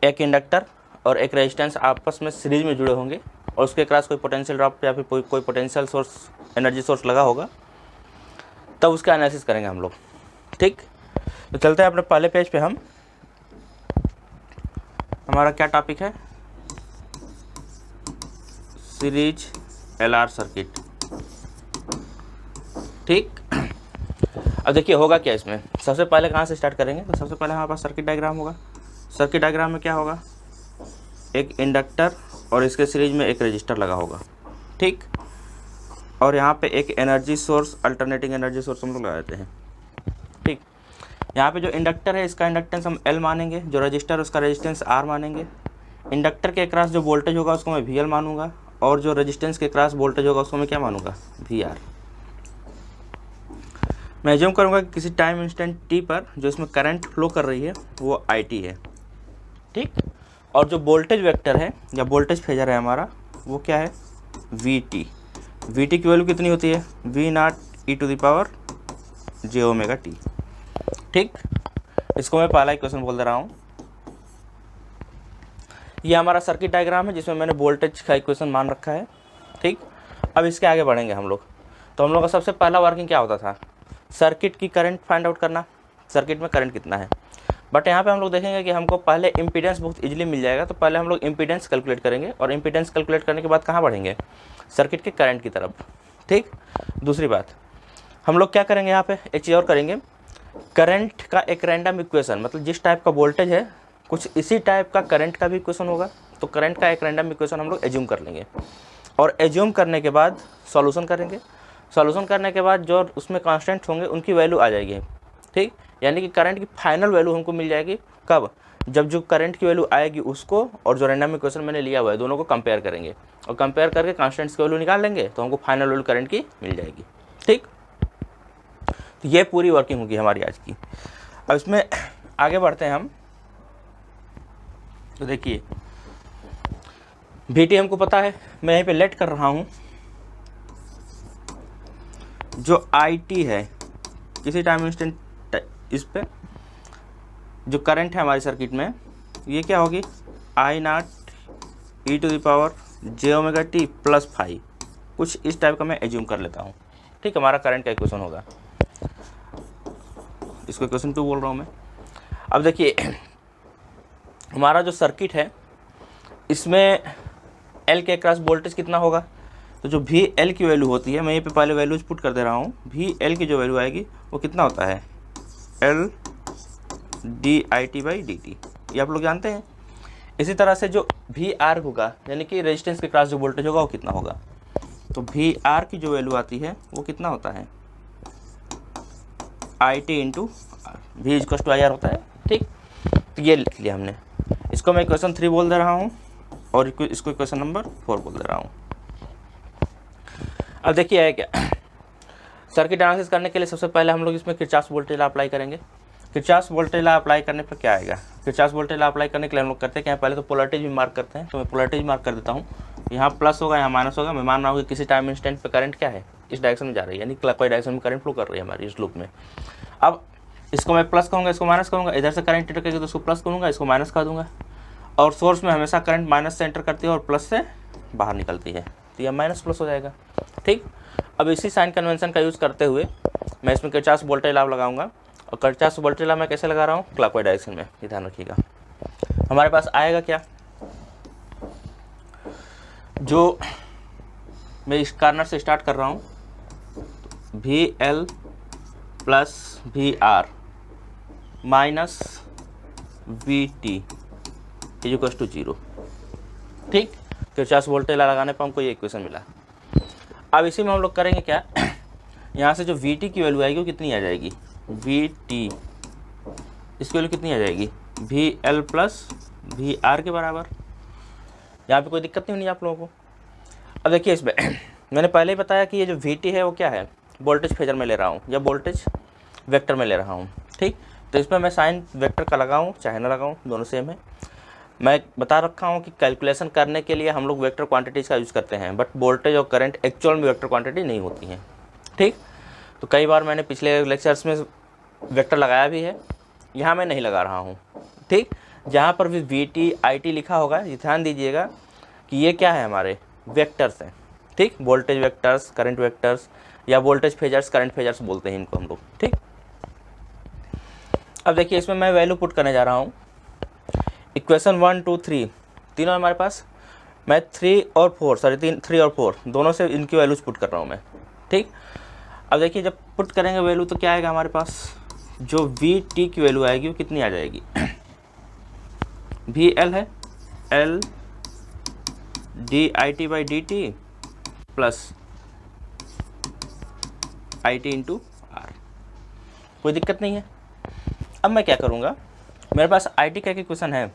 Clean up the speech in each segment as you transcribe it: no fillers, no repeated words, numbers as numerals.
एक इंडक्टर और एक रेजिस्टेंस आपस में सीरीज में जुड़े होंगे और उसके क्रॉस कोई पोटेंशियल ड्रॉप या फिर कोई पोटेंशियल सोर्स, एनर्जी सोर्स लगा होगा, तब उसका एनालिसिस करेंगे हम लोग। ठीक, तो चलते हैं अपने पहले पेज पे। हमारा क्या टॉपिक है? Series LR circuit. ठीक, अब देखिए होगा क्या इसमें। सबसे पहले कहाँ से स्टार्ट करेंगे? तो सबसे पहले हमारे पास सर्किट डायग्राम होगा। सर्किट डायग्राम में क्या होगा? एक इंडक्टर और इसके सीरीज में एक रजिस्टर लगा होगा। ठीक, और यहाँ पे एक energy source, alternating energy source हम लोग लगा देते हैं। ठीक, यहाँ पे जो इंडक्टर है इसका इंडक्टेंस हम L मानेंगे, जो रजिस्टर उसका रेजिस्टेंस R मानेंगे। इंडक्टर के क्रॉस जो वोल्टेज होगा उसको मैं VL मानूंगा और जो रेजिस्टेंस के क्रॉस वोल्टेज होगा उसको मैं क्या मानूंगा? VR। मैं एज्यूम करूँगा कि किसी टाइम इंस्टेंट t पर जो इसमें करंट फ्लो कर रही है वो IT है। ठीक, और जो वोल्टेज वेक्टर है या वोल्टेज फेजर है हमारा वो क्या है? VT। VT की वैल्यू कितनी होती है? V0 e⁻j⍵t। ठीक, इसको मैं पहला इक्वेशन बोल दे रहा हूँ। ये हमारा सर्किट डायग्राम है जिसमें मैंने वोल्टेज का इक्वेशन मान रखा है। ठीक, अब इसके आगे बढ़ेंगे हम लोग। तो हम लोग का सबसे पहला वर्किंग क्या होता था? सर्किट की करंट फाइंड आउट करना, सर्किट में करंट कितना है। बट यहाँ पे हम लोग देखेंगे कि हमको पहले इम्पीडेंस बहुत इजीली मिल जाएगा, तो पहले हम लोग इम्पीडेंस कैलकुलेट करेंगे और इम्पीडेंस कैलकुलेट करने के बाद कहाँ बढ़ेंगे? सर्किट के करंट की तरफ। ठीक, दूसरी बात हम लोग क्या करेंगे यहाँ पे, एक चीज़ और करेंगे। करंट का एक रैंडम इक्वेशन, मतलब जिस टाइप का वोल्टेज है कुछ इसी टाइप का करंट का भी इक्वेशन होगा, तो करंट का एक रैंडम इक्वेशन हम लोग एज्यूम कर लेंगे और एज्यूम करने के बाद सॉल्यूशन करेंगे। सॉल्यूशन करने के बाद जो उसमें कांस्टेंट होंगे उनकी वैल्यू आ जाएगी। ठीक, यानी कि करंट की फाइनल वैल्यू हमको मिल जाएगी कब? जब जो करंट की वैल्यू आएगी उसको और जो रैंडम इक्वेशन मैंने लिया हुआ है दोनों को कंपेयर करेंगे और कंपेयर करके कांस्टेंट्स की वैल्यू निकाल लेंगे तो हमको फाइनल वैल्यू करंट की मिल जाएगी। ठीक, तो ये पूरी वर्किंग होगी हमारी आज की। अब इसमें आगे बढ़ते हैं हम। तो देखिए VT हमको पता है, मैं यहीं पे लेट कर रहा हूँ। जो IT है किसी टाइम इंस्टेंट इस पे जो करंट है हमारी सर्किट में ये क्या होगी? I0 e⁻j⍵t प्लस फाई, कुछ इस टाइप का मैं एज्यूम कर लेता हूँ। ठीक, हमारा करंट का इक्वेशन होगा। इसको इक्वेशन 2 बोल रहा हूँ मैं। अब देखिए हमारा जो सर्किट है इसमें L के क्रॉस वोल्टेज कितना होगा? तो जो VL की वैल्यू होती है, मैं यहाँ पे पहले वैल्यूज पुट कर दे रहा हूँ। VL की जो वैल्यू आएगी वो कितना होता है? L dIT/dt, ये आप लोग जानते हैं। इसी तरह से जो VR होगा यानी कि रेजिस्टेंस के क्रॉस जो वोल्टेज होगा वो कितना होगा? तो VR की जो वैल्यू आती है वो कितना होता है? IT × R, V = IR होता है। ठीक, तो ये लिख लिया हमने। इसको मैं इक्वेशन 3 बोल दे रहा हूँ और इसको इक्वेशन नंबर 4 बोल दे रहा हूँ। अब देखिए है क्या, सर्किट एनालिसिस करने के लिए सबसे पहले हम लोग इसमें किरचॉफ वोल्टेज लॉ अप्लाई करेंगे। किरचॉफ वोल्टेज लॉ अप्लाई करने पर क्या आएगा? किरचॉफ वोल्टेज लॉ अप्लाई करने के लिए हम लोग करते हैं क्या? पहले तो पोलैरिटी भी मार्क करते हैं, तो मैं पोलैरिटी मार्क कर देता हूँ। यहाँ प्लस होगा, यहाँ माइनस होगा। मैं मान रहा हूँ कि किसी टाइम इंस्टेंट पे करंट क्या है? इस डायरेक्शन में जा रही है, यानी क्लॉकवाइज डायरेक्शन में करंट फ्लो कर रही है हमारी इस लूप में। अब इसको मैं प्लस कहूँगा, इसको माइनस कहूँगा। इधर से करंट एंटर करेगी तो इसको प्लस करूँगा, इसको माइनस कर दूँगा। और सोर्स में हमेशा करंट माइनस से एंटर करती है और प्लस से बाहर निकलती है, तो यह माइनस प्लस हो जाएगा। ठीक, अब इसी साइन कन्वेंशन का यूज़ करते हुए मैं इसमें किरचॉफ वोल्टेज लॉ लगाऊंगा। और किरचॉफ वोल्टेज लॉ मैं कैसे लगा रहा हूँ? क्लॉकवाइज डायरेक्शन में, ये ध्यान रखिएगा। हमारे पास आएगा क्या? जो मैं इस कॉर्नर से स्टार्ट कर रहा हूँ, VL + VR - VT = 0। ठीक, किरचॉफ वोल्टेज लॉ लगाने पर हमको ये इक्वेशन मिला। अब इसी में हम लोग करेंगे क्या, यहाँ से जो VT की वैल्यू आएगी वो कितनी आ जाएगी? VT, इसकी वैल्यू कितनी आ जाएगी? VL + VR के बराबर। यहाँ पे कोई दिक्कत नहीं होनी आप लोगों को। अब देखिए इसमें मैंने पहले ही बताया कि ये जो VT है वो क्या है? वोल्टेज फेजर में ले रहा हूँ या वोल्टेज वेक्टर में ले रहा हूँ। ठीक, तो इसमें मैं साइन वेक्टर का लगाऊँ चाहे ना लगाऊँ, दोनों सेम है। मैं बता रखा हूँ कि कैलकुलेशन करने के लिए हम लोग वेक्टर क्वांटिटीज़ का यूज़ करते हैं, बट वोल्टेज और करंट एक्चुअल में वेक्टर क्वांटिटी नहीं होती हैं। ठीक, तो कई बार मैंने पिछले लेक्चर्स में वेक्टर लगाया भी है, यहाँ मैं नहीं लगा रहा हूँ। ठीक, जहाँ पर भी वी टी आई टी लिखा होगा, ये ध्यान दीजिएगा कि ये क्या है, हमारे वेक्टर्स हैं, ठीक, वोल्टेज वेक्टर्स, करंट वेक्टर्स, या वोल्टेज फेजर्स, करंट फेजर्स बोलते हैं इनको हम लोग, ठीक। अब देखिए इसमें मैं वैल्यू पुट करने जा रहा हूँ। इक्वेशन 1 2 3 तीनों हमारे पास, मैं 3 और 4 दोनों से इनकी वैल्यूज पुट कर रहा हूँ मैं, ठीक। अब देखिए जब पुट करेंगे वैल्यू तो क्या आएगा हमारे पास, जो वी टी की वैल्यू आएगी वो कितनी आ जाएगी, वी एल है L D I T by D T plus I T into R, कोई दिक्कत नहीं है। अब मैं क्या करूँगा, मेरे पास आई टी का एक इक्वेशन है,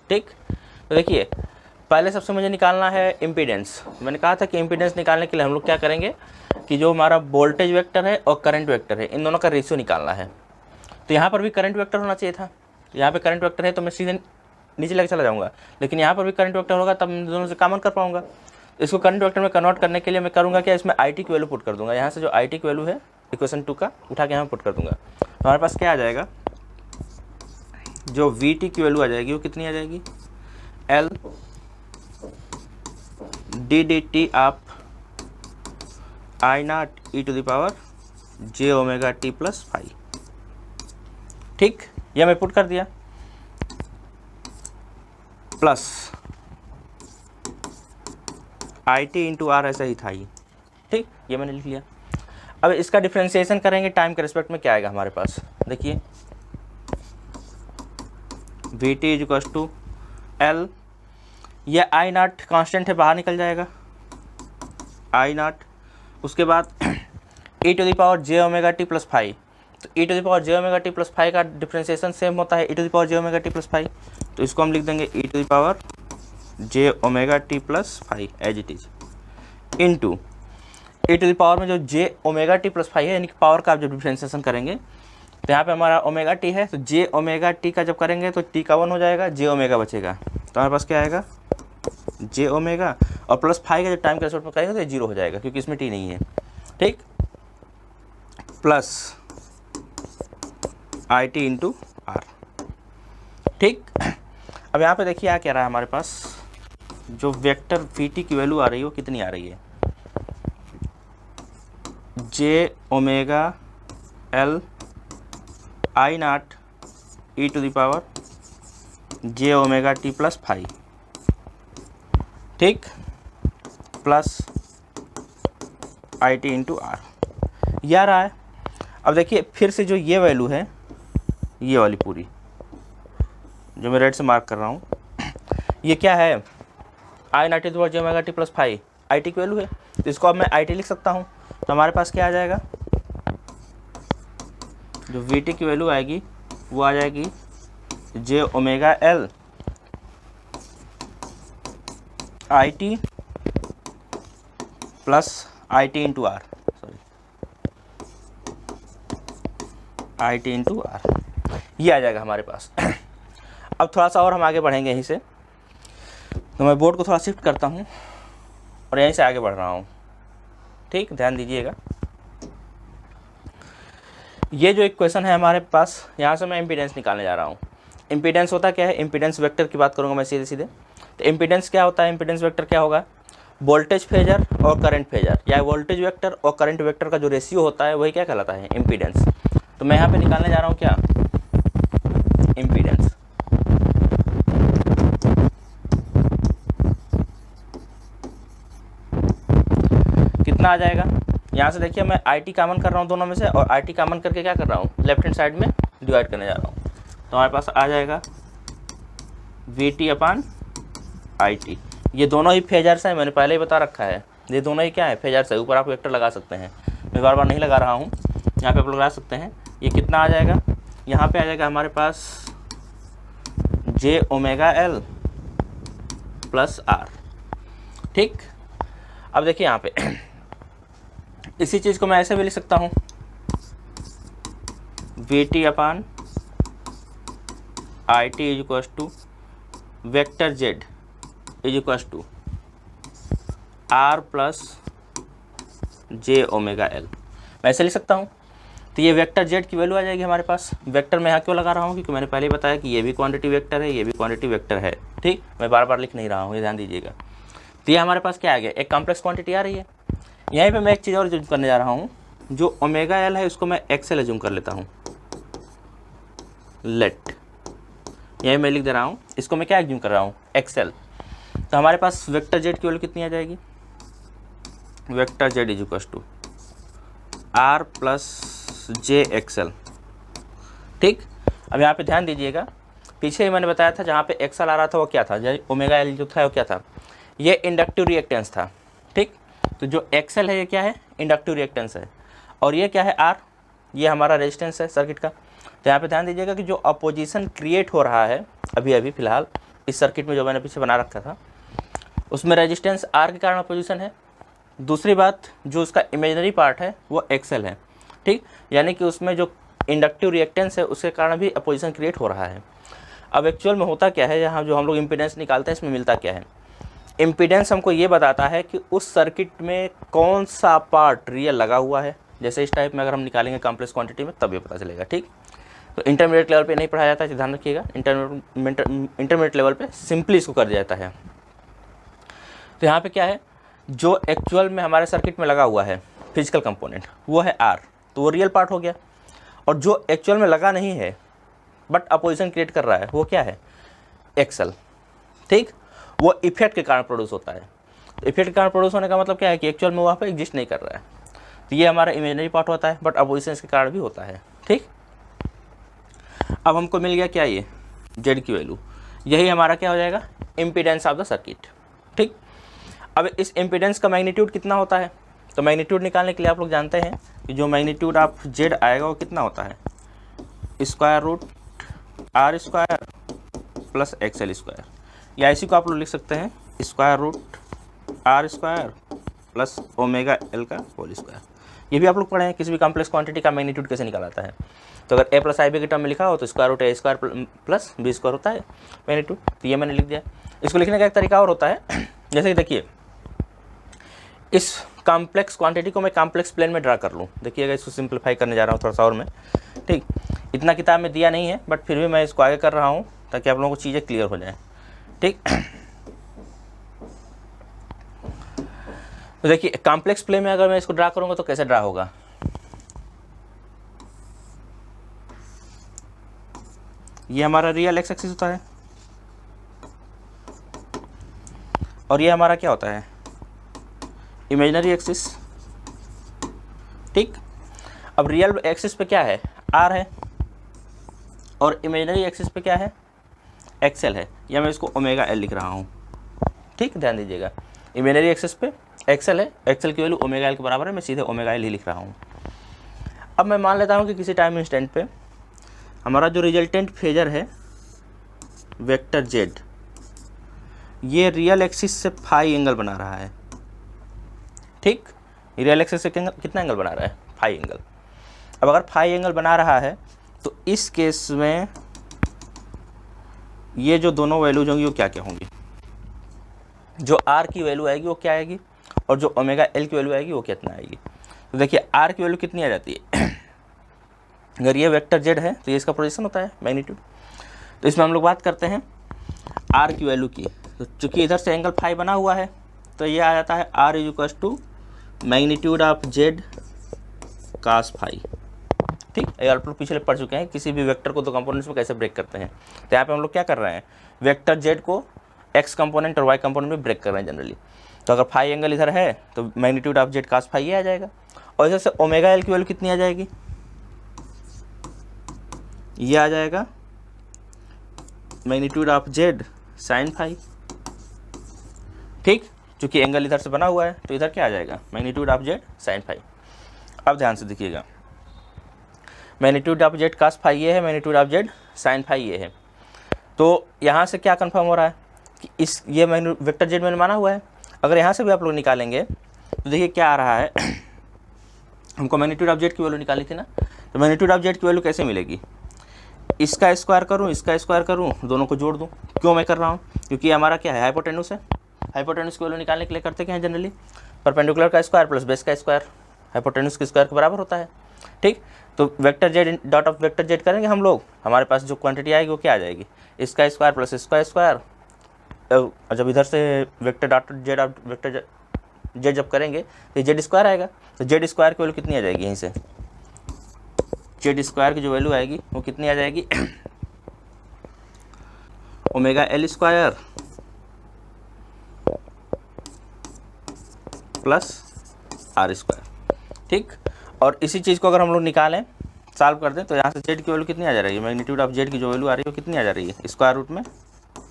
ठीक। तो देखिए पहले सबसे मुझे निकालना है इम्पीडेंस। मैंने कहा था कि इम्पीडेंस निकालने के लिए हम लोग क्या करेंगे कि जो हमारा वोल्टेज वेक्टर है और करंट वेक्टर है, इन दोनों का रेशियो निकालना है। तो यहाँ पर भी करंट वेक्टर होना चाहिए था, यहाँ पे करंट वेक्टर है तो मैं सीधे नीचे लेकर चला जाऊँगा, लेकिन यहाँ पर भी करंट वेक्टर होगा तब मैं दोनों से कॉमन कर पाऊँगा। इसको करंट वेक्टर में कन्वर्ट करने के लिए मैं करूँगा क्या, इसमें आई टी की वैल्यू पुट कर दूँगा। यहाँ से जो आई टी की वैल्यू है इक्वेशन 2 का उठा के यहाँ पुट कर दूँगा, तो हमारे पास क्या आ जाएगा, जो वी टी की वैल्यू आ जाएगी वो कितनी आ जाएगी, एल डी डी टी आप I naught E to the power J omega T plus 5, ठीक। यह मैं पुट कर दिया, plus I T into R, ऐसा ही था ये, ठीक, ये मैंने लिख लिया। अब इसका डिफ्रेंशिएशन करेंगे टाइम के रिस्पेक्ट में, क्या आएगा हमारे पास, देखिए V T is equals to L, यह आई नॉट कांस्टेंट है, बाहर निकल जाएगा आई नॉट, उसके बाद e to the power J omega T plus 5, तो e to the power J omega T plus 5 का डिफ्रेंशिएशन सेम होता है e to the power J omega T plus 5, तो इसको हम लिख देंगे e to the power J omega T plus 5 as it is, into e to the power में जो जे ओमेगा टी प्लस 5 है, यानी कि पावर का आप जब डिफ्रेंशिएशन करेंगे तो यहाँ पे हमारा ओमेगा टी है, तो जे ओमेगा टी का जब करेंगे तो टी का 1 हो जाएगा, जे ओमेगा बचेगा, तो हमारे पास क्या आएगा जे ओमेगा, और प्लस 5 का जब टाइम के रिस्पेक्ट में करेंगे तो ये 0 हो जाएगा क्योंकि इसमें टी नहीं है, ठीक, plus I T into R, ठीक। अब यहाँ पे देखिए क्या रहा है हमारे पास, जो वेक्टर वी टी की वैल्यू आ रही है वो कितनी आ रही है, j omega L I naught E to the power J omega T plus 5, ठीक, plus I T into R, यह आ रहा है। अब देखिए फिर से जो ये वैल्यू है, ये वाली पूरी जो मैं रेड से मार्क कर रहा हूँ, ये क्या है, I naught to j omega T plus 5 I T की वैल्यू है, तो इसको अब मैं आई टी लिख सकता हूँ। तो हमारे पास क्या आ जाएगा, जो वी टी की वैल्यू आएगी वो आ जाएगी j omega L I t plus I T into R, sorry I T into R, ये आ जाएगा हमारे पास। अब थोड़ा सा और हम आगे बढ़ेंगे यहीं से, तो मैं बोर्ड को थोड़ा शिफ्ट करता हूँ और यहीं से आगे बढ़ रहा हूँ, ठीक, ध्यान दीजिएगा। ये जो इक्वेशन है हमारे पास, यहाँ से मैं इम्पीडेंस निकालने जा रहा हूँ। इम्पीडेंस होता क्या है, इम्पीडेंस वेक्टर की बात करूँगा मैं सीधे सीधे। तो इम्पीडेंस क्या होता है, इम्पीडेंस वेक्टर क्या होगा, वोल्टेज फेजर और करंट फेजर, या वोल्टेज वेक्टर और करंट वेक्टर का जो रेशियो होता है वही क्या कहलाता है, इम्पीडेंस। तो मैं यहाँ पे निकालने जा रहा हूँ क्या, इम्पीडेंस। कितना आ जाएगा, यहाँ से देखिए मैं आई टी कॉमन कर रहा हूँ दोनों में से, और आई टी कॉमन करके क्या कर रहा हूँ, लेफ्ट हैंड साइड में डिवाइड करने जा रहा हूँ। तो हमारे पास आ जाएगा we T upon I T. ये दोनों ही फेजर्स हैं, मैंने पहले ही बता रखा है, ये दोनों ही क्या है, फेजर्स है। ऊपर आप वेक्टर लगा सकते हैं, मैं बार बार नहीं लगा रहा हूँ, यहाँ पे आप लगा सकते हैं। ये कितना आ जाएगा, यहाँ पे आ जाएगा हमारे पास जे ओमेगा एल प्लस आर, ठीक। अब देखिए यहाँ पे इसी चीज़ को मैं ऐसे भी लिख सकता हूँ, V T upon I T is equals to vector Z is equals to R plus J omega L, मैं ऐसे लिख सकता हूँ। तो ये वेक्टर जेड की वैल्यू आ जाएगी हमारे पास। वेक्टर मैं यहाँ क्यों लगा रहा हूँ, क्योंकि मैंने पहले ही बताया कि ये भी क्वांटिटी वेक्टर है, ये भी क्वांटिटी वेक्टर है। ठीक, मैं बार बार लिख नहीं रहा हूँ, ये ध्यान दीजिएगा। तो ये हमारे पास क्या आ गया, एक कॉम्प्लेक्स क्वांटिटी आ रही है। यहीं पे मैं एक चीज़ और एज्यूम करने जा रहा हूँ, जो ओमेगा एल है उसको मैं एक्सएल एज्यूम कर लेता हूँ। लेट, यही मैं लिख दे रहा हूँ, इसको मैं क्या एज्यूम कर रहा हूँ, एक्सएल। तो हमारे पास वेक्टर जेड की वैल्यू कितनी आ जाएगी, vector Z is equal to R plus J X L. ठीक, अब यहाँ पे ध्यान दीजिएगा, पीछे ही मैंने बताया था जहाँ पे एक्सएल आ रहा था वो क्या था, ओमेगा एल जो था वो क्या था, ये इंडक्टिव रिएक्टेंस था। ठीक, तो जो एक्सएल है ये क्या है, इंडक्टिव रिएक्टेंस है, और ये क्या है, आर, ये हमारा रेजिस्टेंस है सर्किट का। तो यहाँ पे ध्यान दीजिएगा कि जो अपोजिशन क्रिएट हो रहा है अभी अभी फ़िलहाल इस सर्किट में जो मैंने पीछे बना रखा था, उसमें रेजिस्टेंस आर के कारण अपोजिशन है। दूसरी बात, जो उसका इमेजिनरी पार्ट है वो एक्सएल है। ठीक, यानी कि उसमें जो इंडक्टिव रिएक्टेंस है उसके कारण भी अपोजिशन क्रिएट हो रहा है। अब एक्चुअल में होता क्या है, यहाँ जो हम लोग इम्पीडेंस निकालते हैं इसमें मिलता क्या है, इम्पीडेंस हमको ये बताता है कि उस सर्किट में कौन सा पार्ट रियल लगा हुआ है। जैसे इस टाइप में अगर हम निकालेंगे कॉम्प्लेक्स क्वांटिटी में तब ये पता चलेगा। ठीक, तो इंटरमीडिएट लेवल पे नहीं पढ़ाया जाता है, ध्यान रखिएगा। इंटरमीडिएट लेवल पे सिंपली इसको कर दिया जाता है। तो यहाँ पे क्या है, जो एक्चुअल में हमारे सर्किट में लगा हुआ है फिजिकल कंपोनेंट वो है आर, तो वो रियल पार्ट हो गया। और जो एक्चुअल में लगा नहीं है बट अपोजिशन क्रिएट कर रहा है वो क्या है, एक्सएल। ठीक, वो इफेक्ट के कारण प्रोड्यूस होता है। इफेक्ट के कारण प्रोड्यूस होने का मतलब क्या है कि एक्चुअल में वहाँ पर एग्जिस्ट नहीं कर रहा है। तो ये हमारा इमेजिनरी पार्ट होता है बट अपोजिशन के कारण भी होता है। ठीक, अब हमको मिल गया क्या, ये जेड की वैल्यू, यही हमारा क्या हो जाएगा, इम्पीडेंस ऑफ द सर्किट। ठीक, अब इस इम्पीडेंस का मैग्नीट्यूड कितना होता है, तो मैग्नीट्यूड निकालने के लिए आप लोग जानते हैं कि जो मैग्नीट्यूड ऑफ जेड आएगा वो कितना होता है, square root R square plus X L square, या इसी को आप लोग लिख सकते हैं square root R square plus omega L का होल स्क्वायर। ये भी आप लोग पढ़े हैं, किसी भी कॉम्प्लेक्स क्वांटिटी का मैग्नीट्यूड कैसे निकालता है। तो अगर ए प्लस आई बी के टर्म में लिखा हो तो स्क्वायर रूट ए स्क्वायर प्लस बी स्क्वायर होता है मैग्नीट्यूड। तो ये मैंने लिख दिया। इसको लिखने का एक तरीका और होता है, जैसे कि देखिए इस कॉम्प्लेक्स क्वांटिटी को मैं कॉम्प्लेक्स प्लेन में ड्रा कर लूँ। देखिएगा, इसको सिंप्लीफाई करने जा रहा हूँ थोड़ा सा और मैं। ठीक, इतना किताब में दिया नहीं है बट फिर भी मैं इसको आगे कर रहा हूँ ताकि आप लोगों को चीज़ें क्लियर हो जाएँ। ठीक, तो देखिए कॉम्प्लेक्स प्लेन में अगर मैं इसको ड्रा करूँगा तो कैसे ड्रा होगा, ये हमारा रियल एक्स एक्सिस होता है और ये हमारा क्या होता है, इमेजिनरी एक्सिस। ठीक, अब रियल एक्सिस पे क्या है, आर है, और इमेजिनरी एक्सिस पे क्या है, एक्सएल है, या मैं इसको ओमेगा एल लिख रहा हूँ। ठीक, ध्यान दीजिएगा, इमेजिनरी एक्सिस पे एक्सएल है, एक्सएल की वैल्यू ओमेगा एल के बराबर है, मैं सीधे ओमेगा एल ही लिख रहा हूँ। अब मैं मान लेता हूँ कि किसी टाइम इंस्टेंट पे हमारा जो रिजल्टेंट फेजर है वेक्टर जेड, ये रियल एक्सिस से फाई एंगल बना रहा है। ठीक, रियल एक्सिस से कितना एंगल बना रहा है, फाई एंगल। अब अगर फाई एंगल बना रहा है तो इस केस में ये जो दोनों वैल्यूज होंगी वो क्या क्या होंगी, जो आर की वैल्यू आएगी वो क्या आएगी, और जो ओमेगा एल की वैल्यू आएगी वो कितना आएगी। तो देखिए आर की वैल्यू कितनी आ जाती है, अगर ये वेक्टर जेड है तो ये इसका पोजीशन होता है मैग्नीट्यूड। तो इसमें हम लोग बात करते हैं आर की वैल्यू की। तो चूंकि इधर से एंगल फाई बना हुआ है तो ये आ जाता है R is equal to magnitude of Z cos phi. ठीक, आप लोग पिछले पढ़ चुके हैं किसी भी वेक्टर को दो कंपोनेंट्स में कैसे ब्रेक करते हैं। तो यहाँ पे हम लोग क्या कर रहे हैं, वेक्टर जेड को एक्स कंपोनेंट और वाई कंपोनेंट में ब्रेक कर रहे हैं जनरली। तो अगर फाई एंगल इधर है तो magnitude of Z cos phi ये आ जाएगा, और इधर से ओमेगा एल की वैल्यू कितनी आ जाएगी, ये आ जाएगा magnitude of Z sine phi. ठीक, चूंकि एंगल इधर से बना हुआ है तो इधर क्या आ जाएगा, magnitude of Z sine phi. अब ध्यान से देखिएगा, magnitude of Z cos phi ये है, magnitude of Z sine phi ये है। तो यहाँ से क्या कंफर्म हो रहा है कि इस ये वेक्टर जेड मैंने माना हुआ है। अगर यहाँ से भी आप लोग निकालेंगे तो देखिए क्या आ रहा है, हमको मैग्नीट्यूड ऑफ जेड की वैल्यू निकाली थी ना। तो मैग्नीट्यूड ऑफ जेड की वैल्यू कैसे मिलेगी, इसका स्क्वायर करूँ, इसका स्क्वायर करूँ, दोनों को जोड़ दूँ। क्यों मैं कर रहा हूँ, क्योंकि हमारा क्या है, हाइपोटेन्यूस है। हाइपोटेन्यूस की वैल्यू निकालने के लिए करते क्या है जनरली, परपेंडिकुलर का स्क्वायर प्लस बेस का स्क्वायर हाइपोटेन्यूस के स्क्वायर के बराबर होता है। ठीक। तो vector Z dot of vector Z करेंगे हम लोग, हमारे पास जो क्वांटिटी आएगी वो क्या आ जाएगी, इसका स्क्वायर प्लस इसका स्क्वायर। जब इधर से vector dot Z of vector Z जब करेंगे तो जेड स्क्वायर आएगा, तो जेड स्क्वायर की वैल्यू कितनी आ जाएगी, यहीं से जेड स्क्वायर की जो वैल्यू आएगी वो कितनी आ जाएगी, omega L square plus R square. ठीक। और इसी चीज़ को अगर हम लोग निकालें, सॉल्व कर दें, तो यहाँ से जेड की वैल्यू कितनी आ जा रही है, मैग्नीट्यूड ऑफ जेड की जो वैल्यू आ रही है वो कितनी आ जा रही है, स्क्वायर रूट में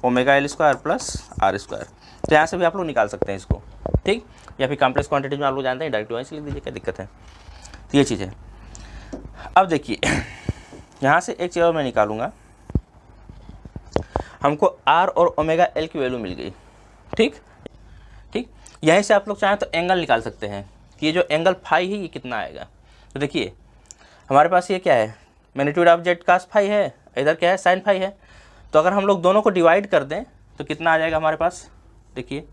omega L square plus R square. तो यहाँ से भी आप लोग निकाल सकते हैं इसको। ठीक। या फिर कॉम्प्लेक्स क्वांटिटीज में आप लोग जानते हैं, डायरेक्ट वहीं से लिख दीजिए, क्या दिक्कत है। तो ये चीज़ है। अब देखिए यहाँ से एक चीज़ और मैं निकालूंगा, हमको आर और ओमेगा एल की वैल्यू मिल गई। ठीक। ठीक। यहीं से आप लोग चाहें तो एंगल निकाल सकते हैं कि ये जो एंगल फाई है ये कितना आएगा। तो देखिए हमारे पास ये क्या है, magnitude of Z cos phi है, इधर क्या है साइन फाई है। तो अगर हम लोग दोनों को डिवाइड कर दें तो कितना आ जाएगा हमारे पास, देखिए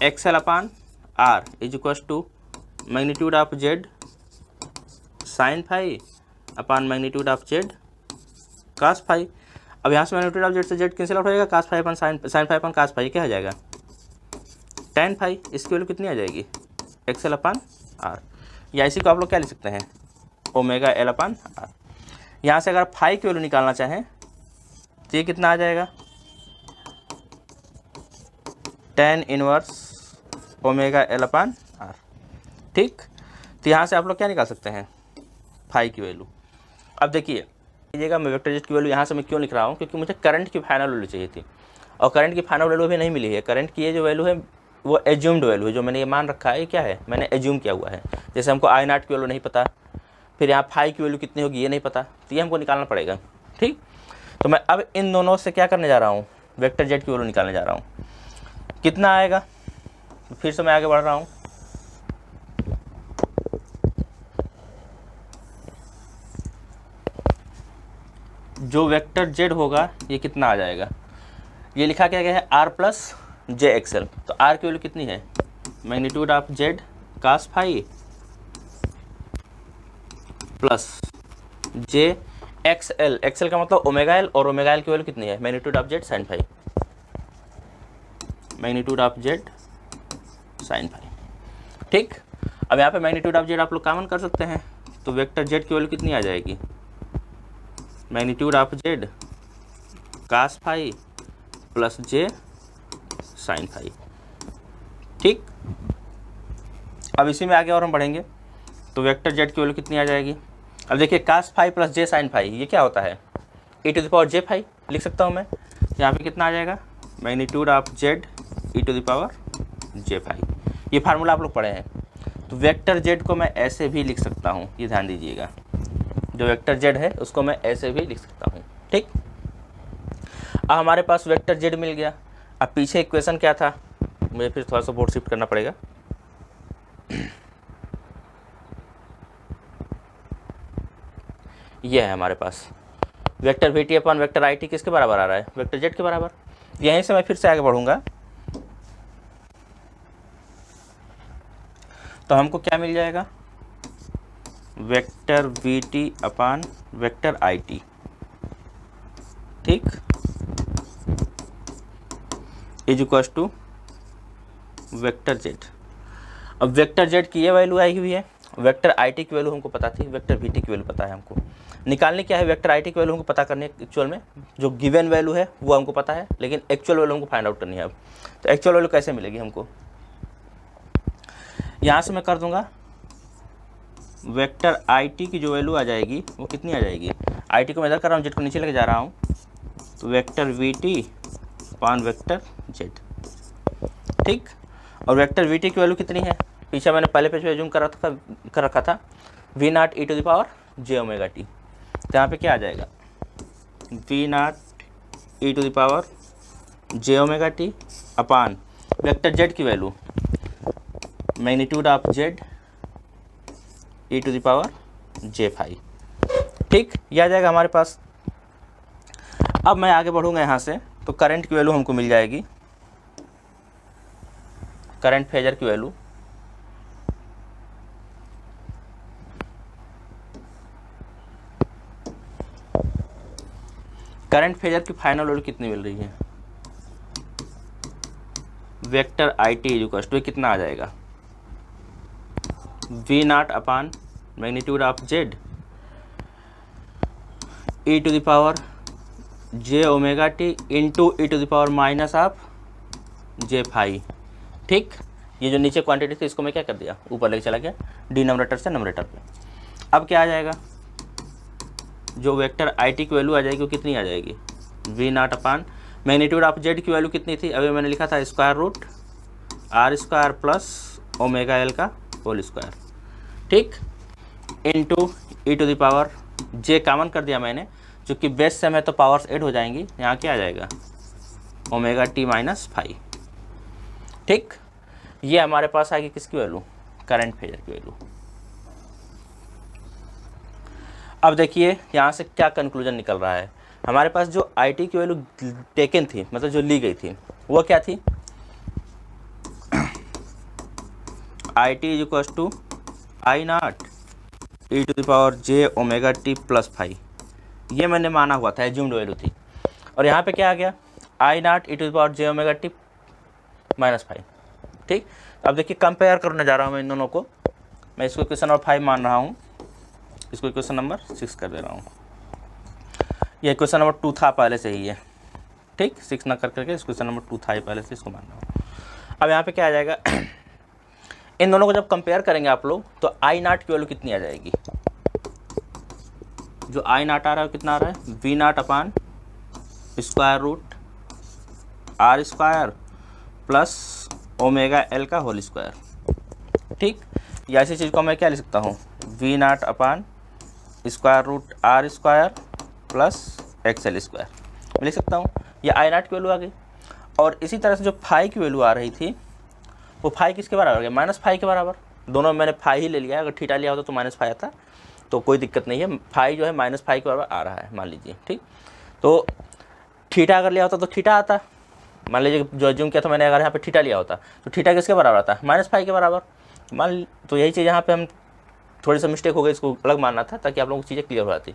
X L upon R is equal to magnitude of Z sine phi upon magnitude of Z cos phi. अब यहाँ से मैग्नीट्यूड ऑफ जेड से जेड कैंसिल आउट हो जाएगा, cos phi upon sine phi upon cos phi क्या आ जाएगा, tan phi. इसकी वैल्यू कितनी आ जाएगी, एक्सएल अपान आर, या इसी को आप लोग क्या लिख सकते हैं, ओमेगा एल अपान आर। यहाँ से अगर फाई की वैल्यू निकालना चाहें तो ये कितना आ जाएगा, tan inverse omega L upon R. ठीक। तो यहाँ से आप लोग क्या निकाल सकते हैं, फाई की वैल्यू। अब देखिए लीजिएगा, मैं वेक्टर जेड की वैल्यू यहाँ से मैं क्यों लिख रहा हूँ, क्योंकि मुझे करंट की फाइनल वैल्यू चाहिए थी और करंट की फाइनल वैल्यू भी नहीं मिली है। करंट की ये जो वैल्यू है वो एज्यूम्ड वैल्यू है, जो मैंने ये मान रखा है ये क्या है, मैंने एज्यूम किया हुआ है। जैसे हमको आई नॉट की वैल्यू नहीं पता, फिर यहाँ फाई की वैल्यू कितनी होगी ये नहीं पता, तो ये हमको निकालना पड़ेगा। ठीक। तो मैं अब इन दोनों से क्या करने जा रहा हूँ, वेक्टर जेड की वैल्यू निकालने जा रहा हूँ, कितना आएगा। फिर से मैं आगे बढ़ रहा हूँ, जो वेक्टर जेड होगा ये कितना आ जाएगा, ये लिखा क्या गया है आर प्लस जे एक्सएल। तो आर की वैल्यू कितनी है, magnitude of Z cos phi plus J X L, X L का मतलब ओमेगा एल, और ओमेगा एल की वैल्यू कितनी है, magnitude of Z sine phi, magnitude of Z sine phi. ठीक। अब यहाँ पे मैग्नीट्यूड ऑफ जेड आप लोग कॉमन कर सकते हैं, तो वेक्टर जेड की वैल्यू कितनी आ जाएगी, magnitude of Z cos phi plus J sine phi. ठीक। अब इसी में आगे और हम बढ़ेंगे, तो वेक्टर जेड की वैल्यू कितनी आ जाएगी। अब देखिए कास फाई प्लस जे साइन फाई ये क्या होता है, e to the power j phi लिख सकता हूँ मैं। यहाँ पे कितना आ जाएगा, magnitude of Z E to the power j phi. ये फार्मूला आप लोग पढ़े हैं। तो वेक्टर जेड को मैं ऐसे भी लिख सकता हूँ, ये ध्यान दीजिएगा, जो वेक्टर जेड है उसको मैं ऐसे भी लिख सकता हूँ। ठीक। अब हमारे पास वेक्टर जेड मिल गया। अब पीछे इक्वेशन क्या था, मुझे फिर थोड़ा सा बोर्ड शिफ्ट करना पड़ेगा। ये है हमारे पास vector V t upon vector I t किसके बराबर आ रहा है, वेक्टर जेड के बराबर। यहीं से मैं फिर से आगे बढ़ूंगा, तो हमको क्या मिल जाएगा, vector V T upon vector I t. ठीक। Is equal to vector Z. अब वेक्टर जेड की ये वैल्यू आई हुई है, वेक्टर आई टी की वैल्यू हमको पता थी, वेक्टर वी टी की वैल्यू पता है हमको। निकालने क्या है, वेक्टर आई टी की वैल्यू हमको पता करनी है। एक्चुअल में जो गिवन वैल्यू है वो हमको पता है, लेकिन एक्चुअल वैल्यू हमको फाइंड आउट करनी है। अब तो एक्चुअल वैल्यू कैसे मिलेगी हमको, यहाँ से मैं कर दूंगा, वेक्टर आई टी की जो वैल्यू आ जाएगी वो कितनी आ जाएगी, आई टी को मैं इधर कर रहा हूँ, जेड को नीचे लेके जा रहा हूँ, तो vector V T upon vector Z. ठीक। और वेक्टर वी टी की वैल्यू कितनी है, पीछे मैंने पहले पेज पे जूम कर रखा था, V naught E to the power J omega t. तो यहाँ पे क्या आ जाएगा, V naught E to the power J omega t upon vector Z की value magnitude of Z E to the power j phi. ठीक। यह आ जाएगा हमारे पास। अब मैं आगे बढ़ूंगा यहाँ से, तो करंट की वैल्यू हमको मिल जाएगी, करंट फेजर की वैल्यू करंट फेजर की फाइनल वैल्यू कितनी मिल रही है, vector I T equal to कितना आ जाएगा, V naught upon magnitude of Z E to the power J omega T into E to the power minus of J phi. ठीक, ये जो नीचे क्वांटिटी थी इसको मैं क्या कर दिया, ऊपर लेके चला गया डिनोमिनेटर से नोमिनेटर पे। अब क्या आ जाएगा, जो वेक्टर आई टी की वैल्यू आ जाएगी वो कितनी आ जाएगी, V naught upon magnitude of Z की वैल्यू कितनी थी, अभी मैंने लिखा था square root R square plus omega L का होल स्क्वायर। ठीक, into E to the power J common कर दिया मैंने, चूँकि बेस सेम है तो पावर्स ऐड हो जाएंगी, यहाँ क्या आ जाएगा ओमेगा टी माइनस फाई। ठीक, ये हमारे पास आएगी किसकी वैल्यू, करंट फेजर की वैल्यू। अब देखिए यहाँ से क्या कंक्लूजन निकल रहा है, हमारे पास जो आई टी की वैल्यू टेकन थी, मतलब जो ली गई थी वो क्या थी, I T is equal to I naught E to the power J omega T plus phi, ये मैंने माना हुआ था, एज्यूम्ड वैल्यू थी। और यहाँ पे क्या आ गया, I naught E to the power J omega T minus phi. ठीक, अब देखिए कंपेयर करने जा रहा हूँ मैं इन दोनों को, मैं इसको इक्वेशन नंबर 5 मान रहा हूँ, इसको इक्वेशन नंबर 6 कर दे रहा हूँ, ये इक्वेशन नंबर 2 था पहले से ही है। ठीक, 6 ना कर करके इक्वेशन नंबर 2 था ही पहले से, इसको मान रहा हूँ। अब यहाँ पे क्या आ जाएगा, इन दोनों को जब कंपेयर करेंगे आप लोग तो आई नॉट की वैल्यू कितनी आ जाएगी, जो आई नॉट आ रहा है कितना आ रहा है, V naught upon square root R square plus omega L का होल स्क्वायर। ठीक, या ऐसी चीज़ को मैं क्या लिख सकता हूँ, V naught upon square root R square plus X L square मैं लिख सकता हूँ, ये आई नॉट की वैल्यू आ गई। और इसी तरह से जो फाई की वैल्यू आ रही थी वो फाई किसके बराबर आ गया, माइनस फाई के बराबर। दोनों मैंने फाई ही ले लिया है, अगर थीटा लिया होता तो माइनस फाई आता तो कोई दिक्कत नहीं है, फाई जो है माइनस फाई के बराबर आ रहा है मान लीजिए। ठीक, तो थीटा अगर लिया होता तो थीटा आता, मान लीजिए जो एज्यूम किया था मैंने, अगर यहाँ पे थीटा लिया होता तो थीटा किसके बराबर आता, माइनस फाई के बराबर मान। तो यही चीज़ यहाँ पे हम थोड़ी सा मिस्टेक हो गई, इसको अलग मानना था ताकि आप लोगों को चीज़ें क्लियर हो जाती।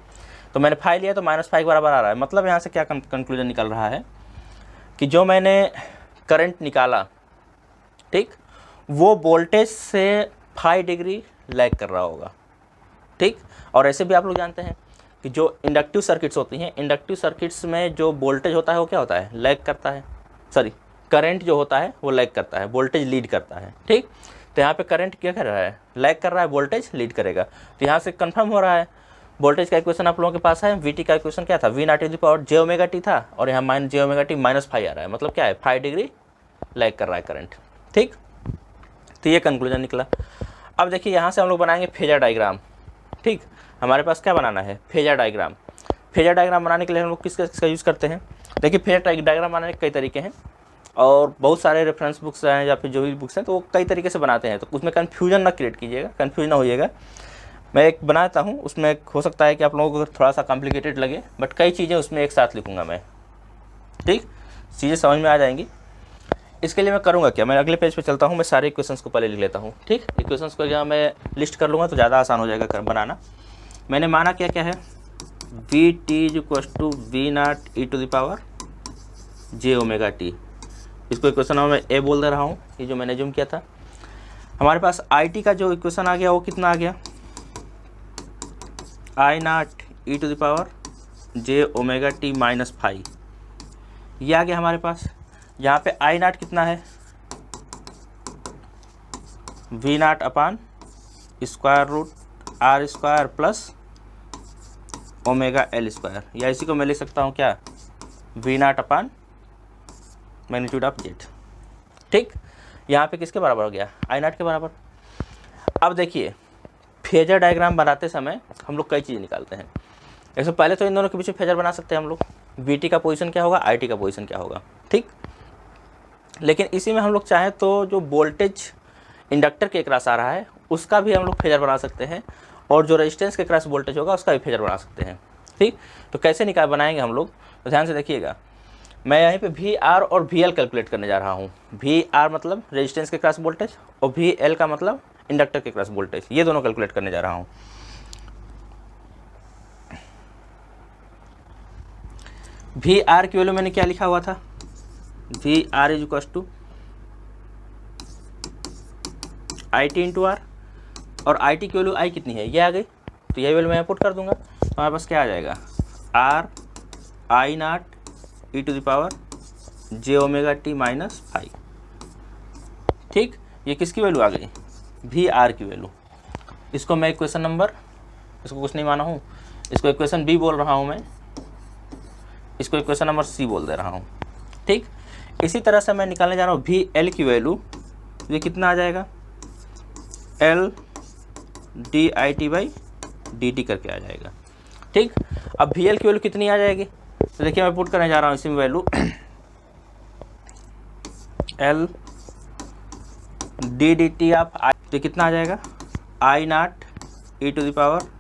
तो मैंने फाई लिया तो माइनस फाई के बराबर आ रहा है, मतलब यहाँ से क्या कंक्लूजन निकल रहा है कि जो मैंने करंट निकाला, ठीक, वो वोल्टेज से 5 डिग्री लैग कर रहा होगा। ठीक, और ऐसे भी आप लोग जानते हैं कि जो इंडक्टिव सर्किट्स होती हैं, इंडक्टिव सर्किट्स में जो वोल्टेज होता है वो क्या होता है, लैग करता है, सॉरी करंट जो होता है वो लैग करता है, वोल्टेज लीड करता है। ठीक, तो यहाँ पे करंट क्या कर रहा है, लैग कर रहा है, वोल्टेज लीड करेगा। तो यहाँ से कंफर्म हो रहा है, वोल्टेज का इक्वेशन आप लोगों के पास है, वी टी का इक्वेशन क्या था, V naught to the power J omega T था, और यहाँ minus J omega T minus phi आ रहा है, मतलब क्या है 5 डिग्री लैग कर रहा है करंट। ठीक, तो ये कंक्लूजन निकला। अब देखिए यहाँ से हम लोग बनाएंगे फेजर डायग्राम। ठीक, हमारे पास क्या बनाना है, फेजर डायग्राम। फेजर डायग्राम बनाने के लिए हम लोग किसका यूज़ करते हैं, देखिए फेजर डायग्राम बनाने के कई तरीके हैं और बहुत सारे रेफरेंस बुक्स हैं या फिर जो भी बुक्स हैं तो वो कई तरीके से बनाते हैं, तो उसमें कन्फ्यूजन ना क्रिएट कीजिएगा, कन्फ्यूज ना होइएगा। मैं एक बनाता हूँ, उसमें हो सकता है कि आप लोगों को थोड़ा सा कॉम्प्लिकेटेड लगे, बट कई चीज़ें उसमें एक साथ लिखूँगा मैं। ठीक, चीज़ें समझ में आ जाएंगी। इसके लिए मैं करूँगा क्या, मैं अगले पेज पे चलता हूँ, मैं सारे इक्वेशंस को पहले लिख लेता हूँ। ठीक, इक्वेशंस को जहाँ मैं लिस्ट कर लूँगा तो ज़्यादा आसान हो जाएगा बनाना। मैंने माना क्या क्या है, V T is equal to V naught E to the power J omega T, इसको इक्वेशन में ए बोल दे रहा हूँ, ये जो मैंने जूम किया था। हमारे पास आई टी का जो इक्वेशन आ गया वो कितना आ गया, I naught E to the power J omega T minus phi, ये आ गया हमारे पास। यहाँ पे आई नॉट कितना है, V naught upon square root R square plus omega L square, या इसी को मैं लिख सकता हूँ क्या, V naught upon magnitude of Z. ठीक, यहाँ पे किसके बराबर हो गया, आई नॉट के बराबर। अब देखिए फेजर डायग्राम बनाते समय हम लोग कई चीज़ें निकालते हैं। जैसे पहले तो इन दोनों के बीच में फेजर बना सकते हैं हम लोग, वी टी का पोजीशन क्या होगा, आई टी का पोजीशन क्या होगा। ठीक, लेकिन इसी में हम लोग चाहें तो जो वोल्टेज इंडक्टर के क्रॉस आ रहा है उसका भी हम लोग फेजर बना सकते हैं, और जो रेजिस्टेंस के क्रॉस वोल्टेज होगा उसका भी फेजर बना सकते हैं। ठीक, तो कैसे बनाएंगे हम लोग, तो ध्यान से देखिएगा। मैं यहीं पे वी आर और वी एल कैलकुलेट करने जा रहा हूँ। वी आर मतलब रेजिस्टेंस के क्रॉस वोल्टेज और वी एल का मतलब इंडक्टर के क्रॉस वोल्टेज, ये दोनों कैलकुलेट करने जा रहा हूँ। वी आर की वैल्यू मैंने क्या लिखा हुआ था, V R is equal to I T into R, और आई टी की वैल्यू आई कितनी है, ये आ गई, तो यही वैल्यू मैं पुट कर दूंगा, तो हमारे पास क्या आ जाएगा, R I naught E to the power J omega T minus five. ठीक, ये किसकी वैल्यू आ गई, वी आर की वैल्यू। इसको मैं इक्वेशन नंबर, इसको कुछ नहीं माना हूँ, इसको इक्वेशन बी बोल रहा हूँ मैं, इसको इक्वेशन नंबर सी बोल दे रहा हूँ। ठीक, इसी तरह से मैं निकालने जा रहा हूँ वी एल की वैल्यू, ये कितना आ जाएगा, L D I T by D T करके आ जाएगा। ठीक, अब वी एल की वैल्यू कितनी आ जाएगी, तो देखिए मैं पुट करने जा रहा हूँ इसी में value, L d d t of I, तो कितना आ जाएगा, I naught E to the power